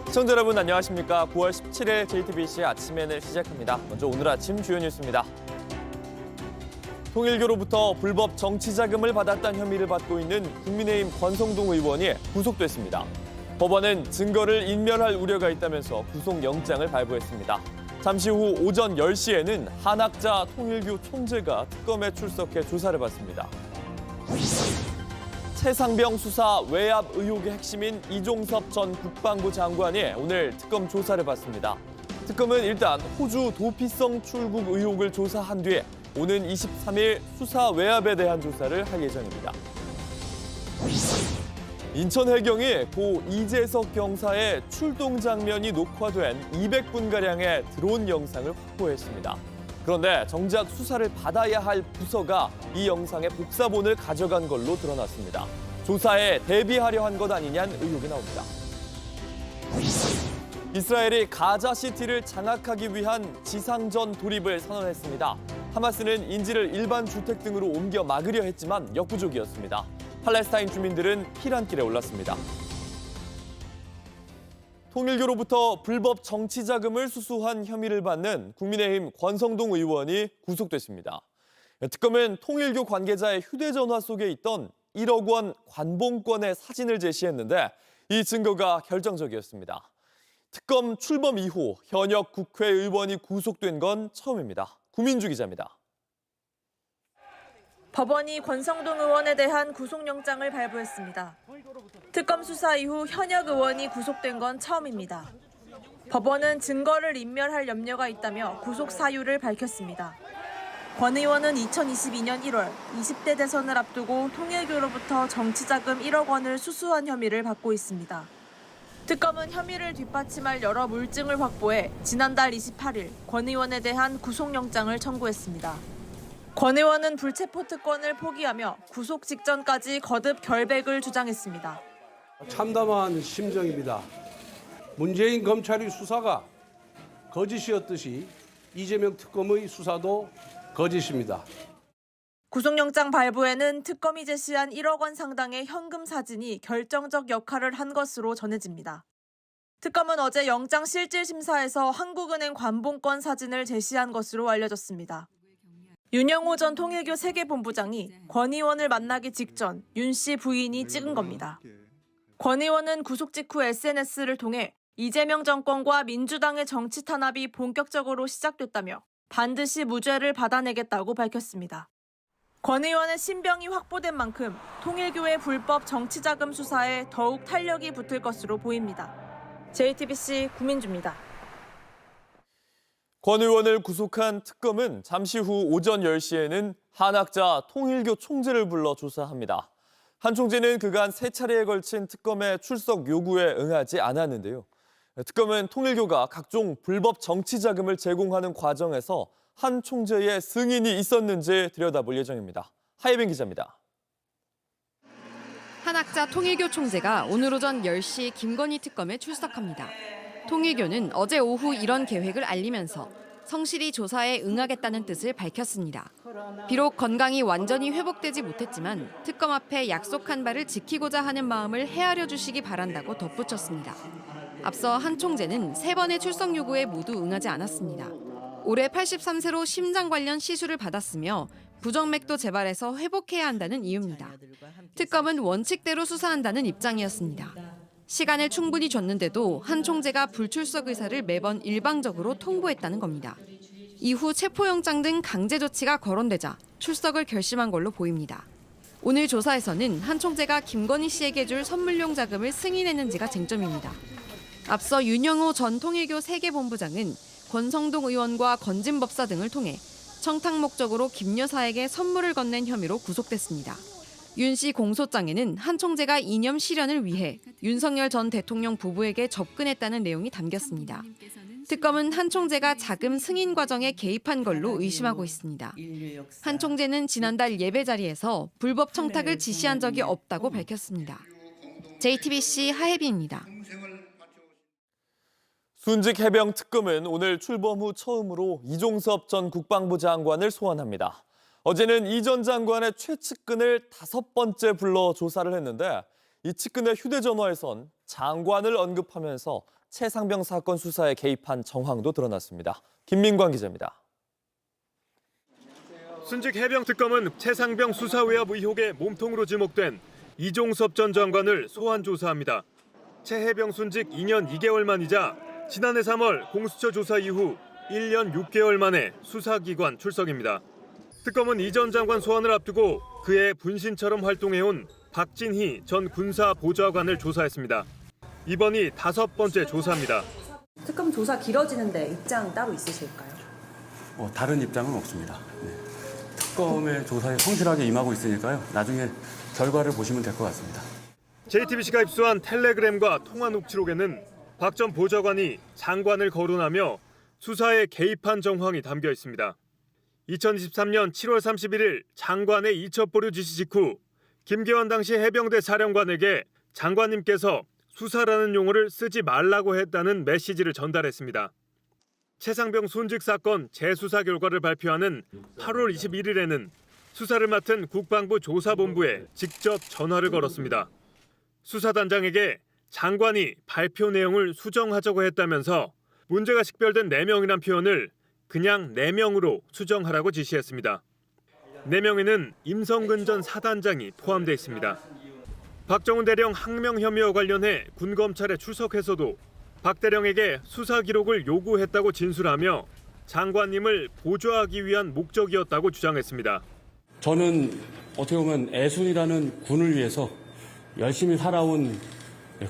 시청자 여러분 안녕하십니까. 9월 17일 JTBC 아침에는 시작합니다. 먼저 오늘 아침 주요 뉴스입니다. 통일교로부터 불법 정치 자금을 받았다는 혐의를 받고 있는 국민의힘 권성동 의원이 구속됐습니다. 법원은 증거를 인멸할 우려가 있다면서 구속영장을 발부했습니다. 잠시 후 오전 10시에는 한학자 통일교 총재가 특검에 출석해 조사를 받습니다. 최상병 수사 외압 의혹의 핵심인 이종섭 전 국방부 장관이 오늘 특검 조사를 받습니다. 특검은 일단 호주 도피성 출국 의혹을 조사한 뒤에 오는 23일 수사 외압에 대한 조사를 할 예정입니다. 인천 해경이 고 이재석 경사의 출동 장면이 녹화된 200분가량의 드론 영상을 확보했습니다. 그런데 정작 수사를 받아야 할 부서가 이 영상의 복사본을 가져간 걸로 드러났습니다. 조사에 대비하려 한 것 아니냐는 의혹이 나옵니다. 이스라엘이 가자시티를 장악하기 위한 지상전 돌입을 선언했습니다. 하마스는 인질을 일반 주택 등으로 옮겨 막으려 했지만 역부족이었습니다. 팔레스타인 주민들은 피난길에 올랐습니다. 통일교로부터 불법 정치 자금을 수수한 혐의를 받는 국민의힘 권성동 의원이 구속됐습니다. 특검은 통일교 관계자의 휴대전화 속에 있던 1억 원 관봉권의 사진을 제시했는데 이 증거가 결정적이었습니다. 특검 출범 이후 현역 국회의원이 구속된 건 처음입니다. 구민주 기자입니다. 법원이 권성동 의원에 대한 구속영장을 발부했습니다. 특검 수사 이후 현역 의원이 구속된 건 처음입니다. 법원은 증거를 인멸할 염려가 있다며 구속 사유를 밝혔습니다. 권 의원은 2022년 1월 20대 대선을 앞두고 통일교로부터 정치자금 1억 원을 수수한 혐의를 받고 있습니다. 특검은 혐의를 뒷받침할 여러 물증을 확보해 지난달 28일 권 의원에 대한 구속영장을 청구했습니다. 권 의원은 불체포 특권을 포기하며 구속 직전까지 거듭 결백을 주장했습니다. 참담한 심정입니다. 문재인 검찰의 수사가 거짓이었듯이 이재명 특검의 수사도 거짓입니다. 구속영장 발부에는 특검이 제시한 1억 원 상당의 현금 사진이 결정적 역할을 한 것으로 전해집니다. 특검은 어제 영장 실질심사에서 한국은행 관봉권 사진을 제시한 것으로 알려졌습니다. 윤영호 전 통일교 세계본부장이 권 의원을 만나기 직전 윤 씨 부인이 찍은 겁니다. 권 의원은 구속 직후 SNS를 통해 이재명 정권과 민주당의 정치 탄압이 본격적으로 시작됐다며 반드시 무죄를 받아내겠다고 밝혔습니다. 권 의원의 신병이 확보된 만큼 통일교의 불법 정치자금 수사에 더욱 탄력이 붙을 것으로 보입니다. JTBC 구민주입니다. 권 의원을 구속한 특검은 잠시 후 오전 10시에는 한학자 통일교 총재를 불러 조사합니다. 한 총재는 그간 3차례에 걸친 특검의 출석 요구에 응하지 않았는데요. 특검은 통일교가 각종 불법 정치 자금을 제공하는 과정에서 한 총재의 승인이 있었는지 들여다볼 예정입니다. 하예빈 기자입니다. 한학자 통일교 총재가 오늘 오전 10시 김건희 특검에 출석합니다. 통일교는 어제 오후 이런 계획을 알리면서 성실히 조사에 응하겠다는 뜻을 밝혔습니다. 비록 건강이 완전히 회복되지 못했지만 특검 앞에 약속한 바를 지키고자 하는 마음을 헤아려 주시기 바란다고 덧붙였습니다. 앞서 한 총재는 3번의 출석 요구에 모두 응하지 않았습니다. 올해 83세로 심장 관련 시술을 받았으며 부정맥도 재발해서 회복해야 한다는 이유입니다. 특검은 원칙대로 수사한다는 입장이었습니다. 시간을 충분히 줬는데도 한 총재가 불출석 의사를 매번 일방적으로 통보했다는 겁니다. 이후 체포영장 등 강제 조치가 거론되자 출석을 결심한 걸로 보입니다. 오늘 조사에서는 한 총재가 김건희 씨에게 줄 선물용 자금을 승인했는지가 쟁점입니다. 앞서 윤영호 전 통일교 세계본부장은 권성동 의원과 건진법사 등을 통해 청탁 목적으로 김 여사에게 선물을 건넨 혐의로 구속됐습니다. 윤 씨 공소장에는 한 총재가 이념 실현을 위해 윤석열 전 대통령 부부에게 접근했다는 내용이 담겼습니다. 특검은 한 총재가 자금 승인 과정에 개입한 걸로 의심하고 있습니다. 한 총재는 지난달 예배 자리에서 불법 청탁을 지시한 적이 없다고 밝혔습니다. JTBC 하예빈입니다. 순직 해병 특검은 오늘 출범 후 처음으로 이종섭 전 국방부 장관을 소환합니다. 어제는 이 전 장관의 최측근을 5번째 불러 조사를 했는데 이 측근의 휴대전화에선 장관을 언급하면서 최상병 사건 수사에 개입한 정황도 드러났습니다. 김민광 기자입니다. 순직 해병 특검은 최상병 수사 외압 의혹의 몸통으로 지목된 이종섭 전 장관을 소환 조사합니다. 최 해병 순직 2년 2개월 만이자 지난해 3월 공수처 조사 이후 1년 6개월 만에 수사기관 출석입니다. 특검은 이 전 장관 소환을 앞두고 그의 분신처럼 활동해온 박진희 전 군사보좌관을 조사했습니다. 이번이 5번째 조사입니다. 특검 조사 길어지는데 입장 따로 있으실까요? 다른 입장은 없습니다. 네. 특검의 조사에 성실하게 임하고 있으니까요. 나중에 결과를 보시면 될 것 같습니다. JTBC가 입수한 텔레그램과 통화 녹취록에는 박 전 보좌관이 장관을 거론하며 수사에 개입한 정황이 담겨 있습니다. 2023년 7월 31일 장관의 이첩 보류 지시 직후 김계환 당시 해병대 사령관에게 장관님께서 수사라는 용어를 쓰지 말라고 했다는 메시지를 전달했습니다. 최상병 순직 사건 재수사 결과를 발표하는 8월 21일에는 수사를 맡은 국방부 조사본부에 직접 전화를 걸었습니다. 수사단장에게 장관이 발표 내용을 수정하자고 했다면서 문제가 식별된 4명이란 표현을 그냥 4명으로 수정하라고 지시했습니다. 4명에는 임성근 전 사단장이 포함되어 있습니다. 박정훈 대령 항명 혐의와 관련해 군검찰에 출석해서도 박 대령에게 수사 기록을 요구했다고 진술하며 장관님을 보조하기 위한 목적이었다고 주장했습니다. 저는 어떻게 보면 애순이라는 군을 위해서 열심히 살아온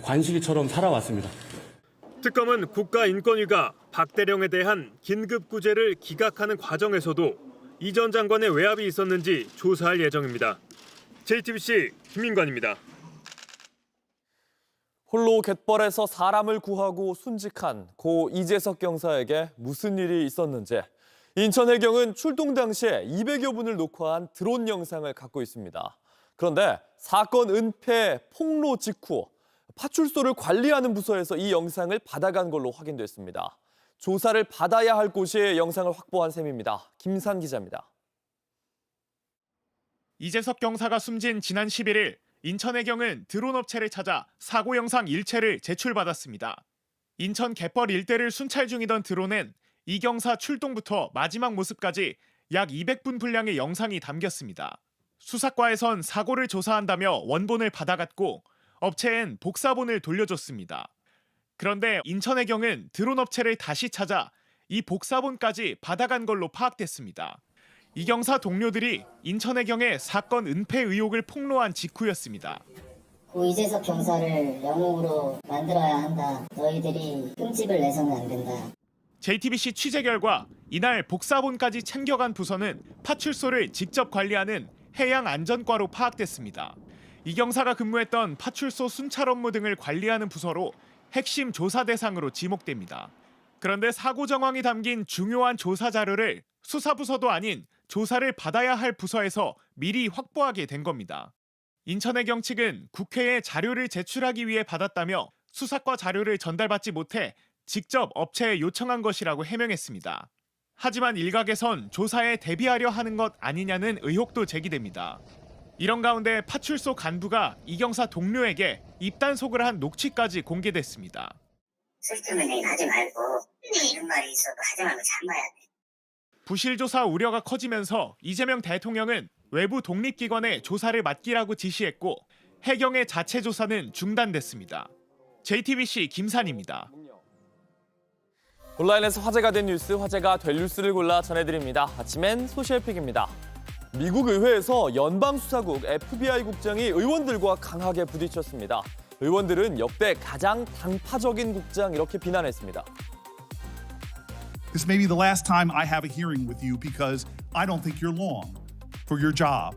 관식이처럼 살아왔습니다. 특검은 국가인권위가 박 대령에 대한 긴급구제를 기각하는 과정에서도 이 전 장관의 외압이 있었는지 조사할 예정입니다. JTBC 김민관입니다. 홀로 갯벌에서 사람을 구하고 순직한 고 이재석 경사에게 무슨 일이 있었는지 인천해경은 출동 당시에 200여 분을 녹화한 드론 영상을 갖고 있습니다. 그런데 사건 은폐 폭로 직후 파출소를 관리하는 부서에서 이 영상을 받아간 걸로 확인됐습니다. 조사를 받아야 할 곳이 영상을 확보한 셈입니다. 김산 기자입니다. 이재석 경사가 숨진 지난 11일 인천해경은 드론 업체를 찾아 사고 영상 일체를 제출받았습니다. 인천 갯벌 일대를 순찰 중이던 드론엔 이 경사 출동부터 마지막 모습까지 약 200분 분량의 영상이 담겼습니다. 수사과에선 사고를 조사한다며 원본을 받아갔고 업체엔 복사본을 돌려줬습니다. 그런데 인천해경은 드론 업체를 다시 찾아 이 복사본까지 받아간 걸로 파악됐습니다. 이 경사 동료들이 인천해경의 사건 은폐 의혹을 폭로한 직후였습니다. 고 이재석 경사를 영웅으로 만들어야 한다. 너희들이 흠집을 내서는 안 된다. JTBC 취재 결과 이날 복사본까지 챙겨간 부서는 파출소를 직접 관리하는 해양안전과로 파악됐습니다. 이 경사가 근무했던 파출소 순찰 업무 등을 관리하는 부서로 핵심 조사 대상으로 지목됩니다. 그런데 사고 정황이 담긴 중요한 조사 자료를 수사부서도 아닌 조사를 받아야 할 부서에서 미리 확보하게 된 겁니다. 인천해경 측은 국회에 자료를 제출하기 위해 받았다며 수사과 자료를 전달받지 못해 직접 업체에 요청한 것이라고 해명했습니다. 하지만 일각에선 조사에 대비하려 하는 것 아니냐는 의혹도 제기됩니다. 이런 가운데 파출소 간부가 이 경사 동료에게 입단속을 한 녹취까지 공개됐습니다. 쓸데없는 얘기 하지 말고 이런 말이 있어도 하지 말고 참아야 돼. 부실조사 우려가 커지면서 이재명 대통령은 외부 독립기관에 조사를 맡기라고 지시했고 해경의 자체 조사는 중단됐습니다. JTBC 김산입니다. 온라인에서 화제가 된 뉴스, 화제가 될 뉴스를 골라 전해드립니다. 아침엔 소셜픽입니다. 미국 의회에서 연방수사국 FBI 국장이 의원들과 강하게 부딪혔습니다. 의원들은 역대 가장 당파적인 국장 이렇게 비난했습니다. This may be the last time I have a hearing with you because I don't think you're long for your job.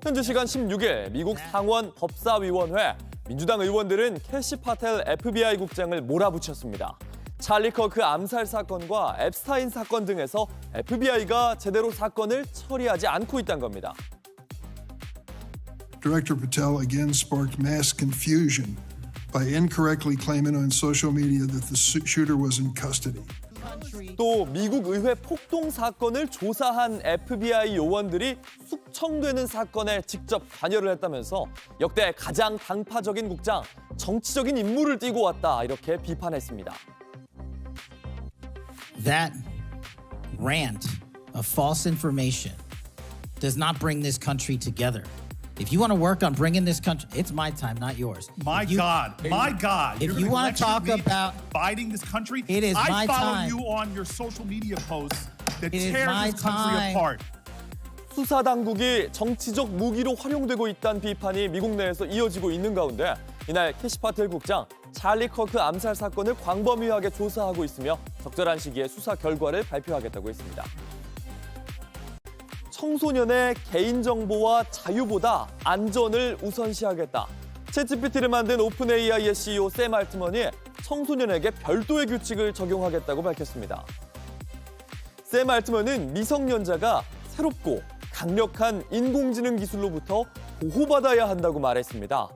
현지 시간 16일 미국 상원 법사위원회 민주당 의원들은 캐시 파텔 FBI 국장을 몰아붙였습니다. 찰리 커크 암살 사건과 앱스타인 사건 등에서 FBI가 제대로 사건을 처리하지 않고 있다는 겁니다. Director Patel again sparked mass confusion by incorrectly claiming on social media that the shooter was in custody. 또 미국 의회 폭동 사건을 조사한 FBI 요원들이 구청되는 사건에 직접 관여를 했다면서 역대 가장 당파적인 국장, 정치적인 임무를 띠고 왔다 이렇게 비판했습니다. That rant of false information does not bring this country together. If you want to work on bringing this country, it's my time, not yours. My God. If you want to talk about dividing this country, it is my I follow time. you on your social media posts that It is tear my this country time. apart. 수사 당국이 정치적 무기로 활용되고 있다는 비판이 미국 내에서 이어지고 있는 가운데 이날 캐시 파텔 국장 찰리 커크 암살 사건을 광범위하게 조사하고 있으며 적절한 시기에 수사 결과를 발표하겠다고 했습니다. 청소년의 개인정보와 자유보다 안전을 우선시하겠다. 챗GPT를 만든 오픈 AI의 CEO 샘 알트먼이 청소년에게 별도의 규칙을 적용하겠다고 밝혔습니다. 샘 알트먼은 미성년자가 새롭고 강력한 인공지능 기술로부터 보호받아야 한다고 말했습니다.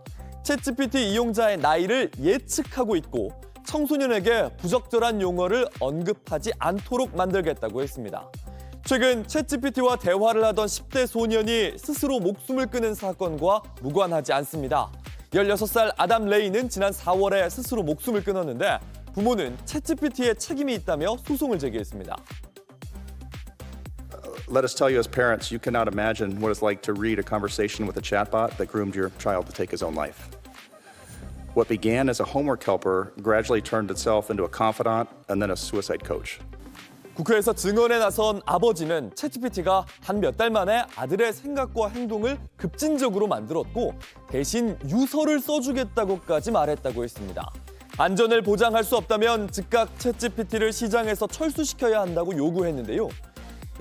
챗GPT 이용자의 나이를 예측하고 있고 청소년에게 부적절한 용어를 언급하지 않도록 만들겠다고 했습니다. 최근 챗GPT와 대화를 하던 10대 소년이 스스로 목숨을 끊은 사건과 무관하지 않습니다. 16살 아담 레이는 지난 4월에 스스로 목숨을 끊었는데 부모는 챗GPT에 책임이 있다며 소송을 제기했습니다. Let us tell you as parents, you cannot imagine what it's like to read a conversation with a chatbot that groomed your child to take his own life. What began as a homework helper gradually turned itself into a confidant and then a suicide coach. 국회에서 증언에 나선 아버지는 챗GPT가 단 몇 달 만에 아들의 생각과 행동을 급진적으로 만들었고 대신 유서를 써주겠다고까지 말했다고 했습니다. 안전을 보장할 수 없다면 즉각 챗GPT를 시장에서 철수시켜야 한다고 요구했는데요.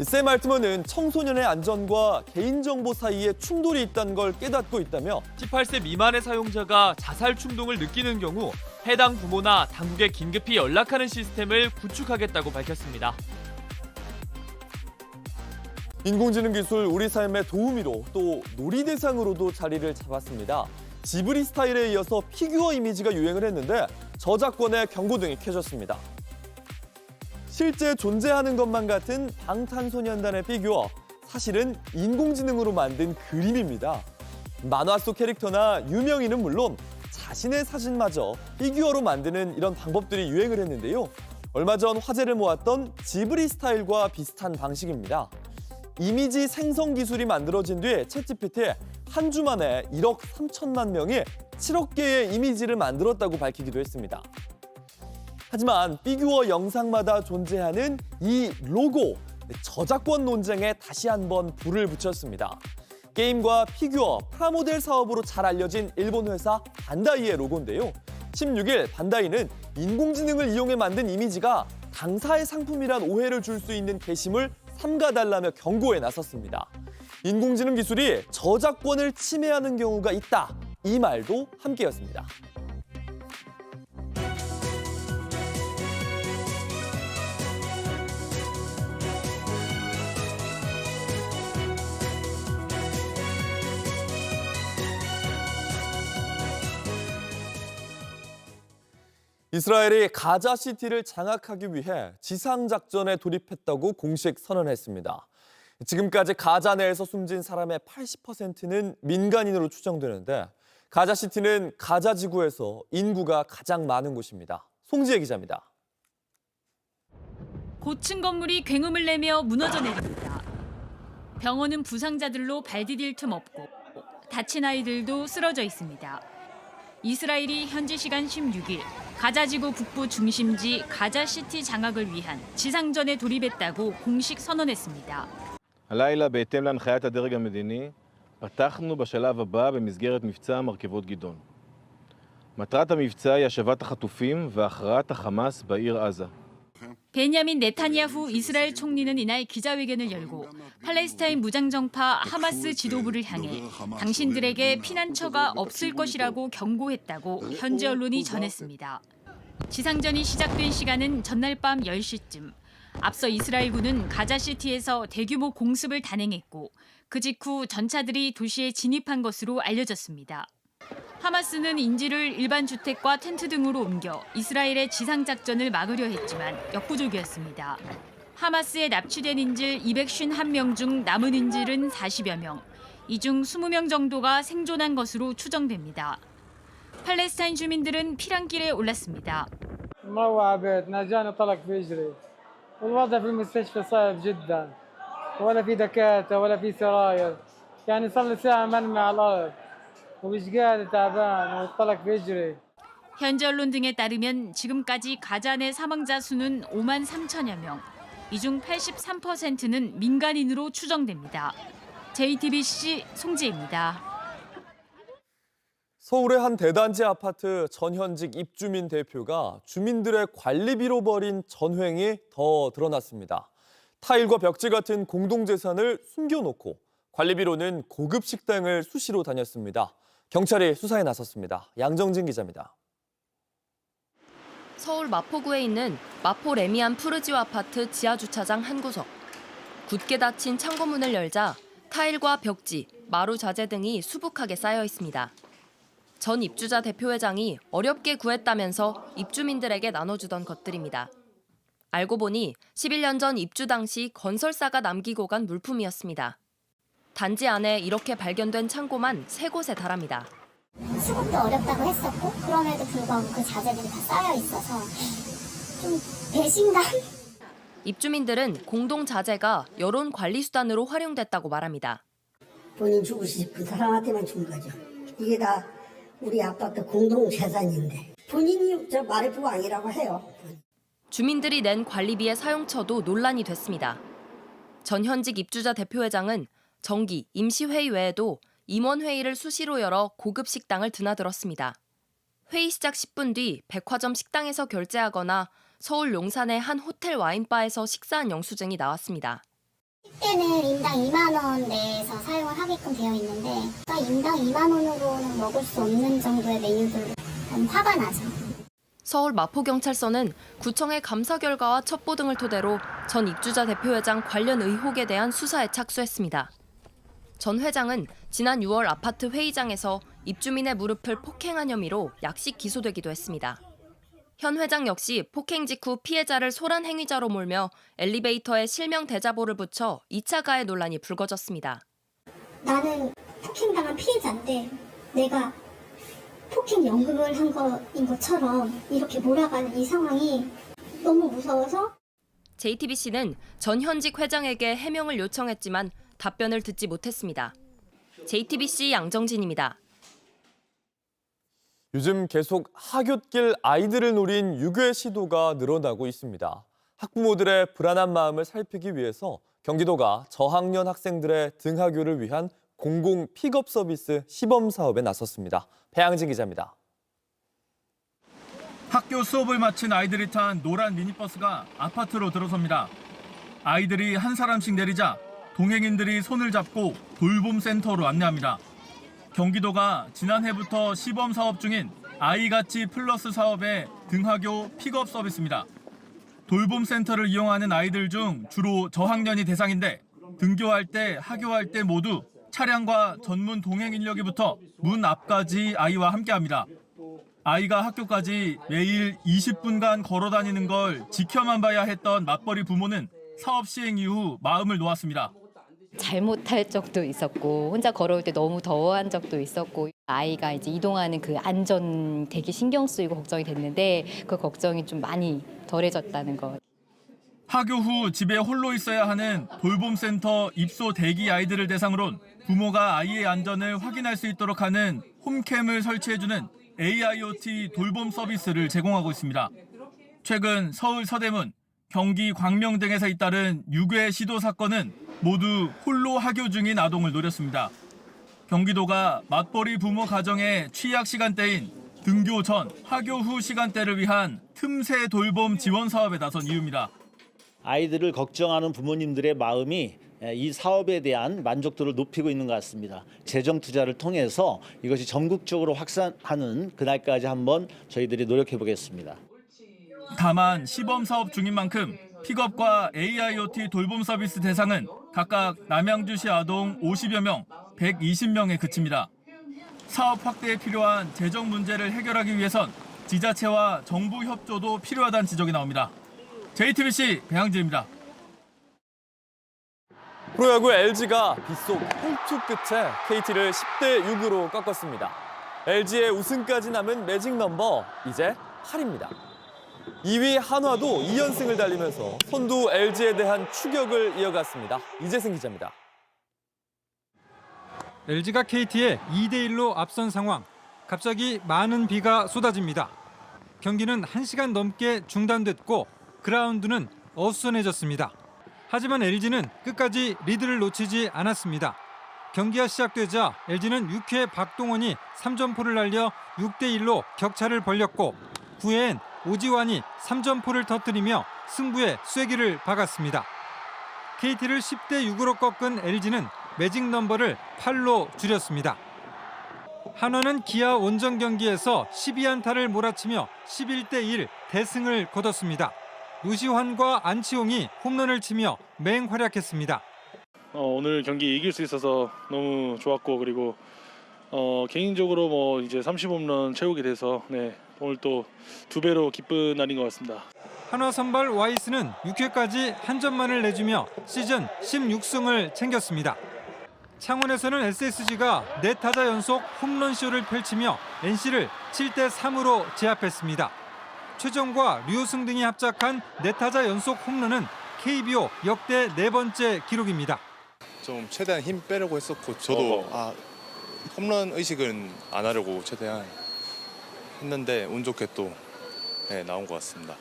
샘 알트먼은 청소년의 안전과 개인정보 사이에 충돌이 있다는 걸 깨닫고 있다며 18세 미만의 사용자가 자살 충동을 느끼는 경우 해당 부모나 당국에 긴급히 연락하는 시스템을 구축하겠다고 밝혔습니다. 인공지능 기술 우리 삶의 도우미로 또 놀이 대상으로도 자리를 잡았습니다. 지브리 스타일에 이어서 피규어 이미지가 유행을 했는데 저작권의 경고등이 켜졌습니다. 실제 존재하는 것만 같은 방탄소년단의 피규어, 사실은 인공지능으로 만든 그림입니다. 만화 속 캐릭터나 유명인은 물론 자신의 사진마저 피규어로 만드는 이런 방법들이 유행을 했는데요. 얼마 전 화제를 모았던 지브리 스타일과 비슷한 방식입니다. 이미지 생성 기술이 만들어진 뒤 챗GPT에 한 주 만에 1억 3천만 명이 7억 개의 이미지를 만들었다고 밝히기도 했습니다. 하지만 피규어 영상마다 존재하는 이 로고, 저작권 논쟁에 다시 한번 불을 붙였습니다. 게임과 피규어, 프라모델 사업으로 잘 알려진 일본 회사 반다이의 로고인데요. 16일 반다이는 인공지능을 이용해 만든 이미지가 당사의 상품이란 오해를 줄 수 있는 게시물 삼가달라며 경고에 나섰습니다. 인공지능 기술이 저작권을 침해하는 경우가 있다. 이 말도 함께였습니다. 이스라엘이 가자시티를 장악하기 위해 지상작전에 돌입했다고 공식 선언했습니다. 지금까지 가자 내에서 숨진 사람의 80%는 민간인으로 추정되는데 가자시티는 가자 지구에서 인구가 가장 많은 곳입니다. 송지혜 기자입니다. 고층 건물이 굉음을 내며 무너져 내립니다. 병원은 부상자들로 발 디딜 틈 없고 다친 아이들도 쓰러져 있습니다. 이스라엘이 현지 시간 16일 가자지구 북부 중심지 가자시티 장악을 위한 지상전에 돌입했다고 공식 선언했습니다. הלילה בהתאם להנחיית הדרג המדיני פתחנו בשלב הבא במסגרת מבצע מרכבות גדעון. מטרת המבצע היא השבת החטופים והכרעת החמאס בעיר עזה. 베냐민 네타냐후 이스라엘 총리는 이날 기자회견을 열고 팔레스타인 무장정파 하마스 지도부를 향해 당신들에게 피난처가 없을 것이라고 경고했다고 현지 언론이 전했습니다. 지상전이 시작된 시간은 전날 밤 10시쯤. 앞서 이스라엘군은 가자시티에서 대규모 공습을 단행했고 그 직후 전차들이 도시에 진입한 것으로 알려졌습니다. 하마스는 인지를 일반 주택과 텐트 등으로 옮겨 이스라엘의 지상작전을 막으려 했지만 역부족이었습니다. 하마스에 납치된 인질 251명 중 남은 인질은 40여 명, 이 중 20명 정도가 생존한 것으로 추정됩니다. 팔레스타인 주민들은 피랑길에 올랐습니다. مروع بيتنا جاني طلق بيجري والوضع في المستشفى صعب جدا ولا في دكاتره ولا في سراير يعني صار لي ساعه مرمي على الارض ومش قادر تعبان والطلق بيجري. 현지 언론 등에 따르면 지금까지 가자 내 사망자 수는 5만 3천여 명. 이 중 83%는 민간인으로 추정됩니다. JTBC 송지혜입니다. 서울의 한 대단지 아파트 전현직 입주민 대표가 주민들의 관리비로 벌인 전횡이 더 드러났습니다. 타일과 벽지 같은 공동재산을 숨겨놓고 관리비로는 고급 식당을 수시로 다녔습니다. 경찰이 수사에 나섰습니다. 양정진 기자입니다. 서울 마포구에 있는 마포 레미안 푸르지오 아파트 지하주차장 한 구석. 굳게 닫힌 창고문을 열자 타일과 벽지, 마루 자재 등이 수북하게 쌓여 있습니다. 전 입주자 대표회장이 어렵게 구했다면서 입주민들에게 나눠주던 것들입니다. 알고 보니 11년 전 입주 당시 건설사가 남기고 간 물품이었습니다. 단지 안에 이렇게 발견된 창고만 3곳에 달합니다. 수급도 어렵다고 했었고 그럼에도 불구하고 그 자재들이 다 쌓여 있어서 좀 배신감? 입주민들은 공동 자재가 여론 관리 수단으로 활용됐다고 말합니다. 본인 주고 싶은 사람한테만 준 거죠. 이게 다 우리 아파트 공동 재산인데 본인이 저 말해보고 아니라고 해요. 주민들이 낸 관리비의 사용처도 논란이 됐습니다. 전현직 입주자 대표회장은 정기, 임시회의 외에도 임원회의를 수시로 열어 고급 식당을 드나들었습니다. 회의 시작 10분 뒤 백화점 식당에서 결제하거나 서울 용산의 한 호텔 와인바에서 식사한 영수증이 나왔습니다. 식대는 인당 2만 원 내에서 사용을 하게끔 되어 있는데 인당 2만 원으로는 먹을 수 없는 정도의 메뉴들로 화가 나죠. 서울 마포경찰서는 구청의 감사 결과와 첩보 등을 토대로 전 입주자 대표회장 관련 의혹에 대한 수사에 착수했습니다. 전 회장은 지난 6월 아파트 회의장에서 입주민의 무릎을 폭행한 혐의로 약식 기소되기도 했습니다. 현 회장 역시 폭행 직후 피해자를 소란 행위자로 몰며 엘리베이터에 실명 대자보를 붙여 2차 가해 논란이 불거졌습니다. 나는 폭행당한 피해자인데 내가 폭행 연금을 한 거인 것처럼 이렇게 몰아가는 이 상황이 너무 무서워서 JTBC는 전현직 회장에게 해명을 요청했지만 답변을 듣지 못했습니다. JTBC 양정진입니다. 요즘 계속 하굣길 아이들을 노린 유괴 시도가 늘어나고 있습니다. 학부모들의 불안한 마음을 살피기 위해서 경기도가 저학년 학생들의 등하교를 위한 공공 픽업 서비스 시범 사업에 나섰습니다. 배양진 기자입니다. 학교 수업을 마친 아이들이 탄 노란 미니버스가 아파트로 들어섭니다. 아이들이 한 사람씩 내리자 동행인들이 손을 잡고 돌봄센터로 안내합니다. 경기도가 지난해부터 시범 사업 중인 아이가치 플러스 사업의 등하교 픽업 서비스입니다. 돌봄센터를 이용하는 아이들 중 주로 저학년이 대상인데 등교할 때, 하교할 때 모두 차량과 전문 동행 인력이 붙어 문 앞까지 아이와 함께합니다. 아이가 학교까지 매일 20분간 걸어 다니는 걸 지켜만 봐야 했던 맞벌이 부모는 사업 시행 이후 마음을 놓았습니다. 잘못할 적도 있었고 혼자 걸어올 때 너무 더워한 적도 있었고 아이가 이제 이동하는 그 안전 되게 신경 쓰이고 걱정이 됐는데 그 걱정이 좀 많이 덜해졌다는 거. 하교 후 집에 홀로 있어야 하는 돌봄센터 입소 대기 아이들을 대상으론 부모가 아이의 안전을 확인할 수 있도록 하는 홈캠을 설치해주는 AIoT 돌봄 서비스를 제공하고 있습니다. 최근 서울 서대문, 경기 광명 등에서 잇따른 유괴 시도 사건은 모두 홀로 하교 중인 아동을 노렸습니다. 경기도가 맞벌이 부모 가정의 취약 시간대인 등교 전, 하교 후 시간대를 위한 틈새 돌봄 지원 사업에 나선 이유입니다. 아이들을 걱정하는 부모님들의 마음이 이 사업에 대한 만족도를 높이고 있는 것 같습니다. 재정 투자를 통해서 이것이 전국적으로 확산하는 그날까지 한번 저희들이 노력해 보겠습니다. 다만 시범 사업 중인 만큼 픽업과 AIoT 돌봄 서비스 대상은 각각 남양주시 아동 50여 명, 120명에 그칩니다. 사업 확대에 필요한 재정 문제를 해결하기 위해선 지자체와 정부 협조도 필요하다는 지적이 나옵니다. JTBC 배양진입니다. 프로야구 LG가 빗속 홀투 끝에 KT를 10대 6으로 꺾었습니다. LG의 우승까지 남은 매직 넘버 이제 8입니다. 2위 한화도 2연승을 달리면서 선두 LG에 대한 추격을 이어갔습니다. 이재승 기자입니다. LG가 KT에 2대1로 앞선 상황. 갑자기 많은 비가 쏟아집니다. 경기는 1시간 넘게 중단됐고 그라운드는 어수선해졌습니다. 하지만 LG는 끝까지 리드를 놓치지 않았습니다. 경기가 시작되자 LG는 6회 박동원이 3점포를 날려 6대1로 격차를 벌렸고 9회엔 오지환이 3점포를 터뜨리며 승부에 쐐기를 박았습니다. KT를 10대 6으로 꺾은 LG는 매직 넘버를 8로 줄였습니다. 한화는 기아 원정 경기에서 12안타를 몰아치며 11대 1 대승을 거뒀습니다. 노시환과 안치홍이 홈런을 치며 맹활약했습니다. 오늘 경기 이길 수 있어서 너무 좋았고 그리고 개인적으로 이제 30홈런 채우게 돼서 오늘 또 2배로 기쁜 날인 것 같습니다. 한화 선발 와이스는 6회까지 한 점만을 내주며 시즌 16승을 챙겼습니다. 창원에서는 SSG가 4타자 연속 홈런쇼를 펼치며 NC를 7대 3으로 제압했습니다. 최정과 류호승 등이 합작한 4타자 연속 홈런은 KBO 역대 4번째 기록입니다. 좀 최대한 힘 빼려고 했었고 저도 홈런 의식은 안 하려고 최대한 했는데 운 좋게 또 나온 것 같습니다.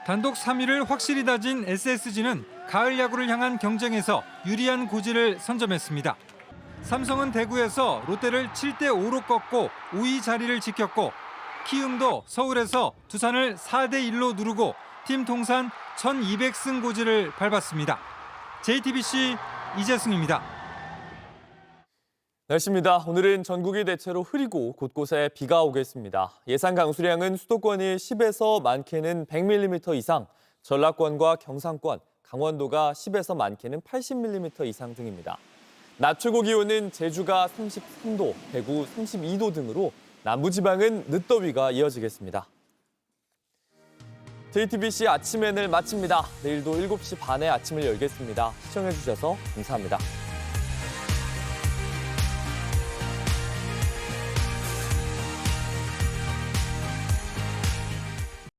단독 3위를 확실히 다진 SSG는 가을 야구를 향한 경쟁에서 유리한 고지를 선점했습니다. 삼성은 대구에서 롯데를 7대 5로 꺾고 5위 자리를 지켰고 키움도 서울에서 두산을 4대 1로 누르고 팀 통산 1200승 고지를 밟았습니다. JTBC 이재승입니다. 날씨입니다. 오늘은 전국이 대체로 흐리고 곳곳에 비가 오겠습니다. 예상 강수량은 수도권이 10에서 많게는 100mm 이상, 전라권과 경상권, 강원도가 10에서 많게는 80mm 이상 등입니다. 낮 최고 기온은 제주가 33도, 대구 32도 등으로 남부지방은 늦더위가 이어지겠습니다. JTBC 아침 N을 마칩니다. 내일도 7시 반에 아침을 열겠습니다. 시청해주셔서 감사합니다.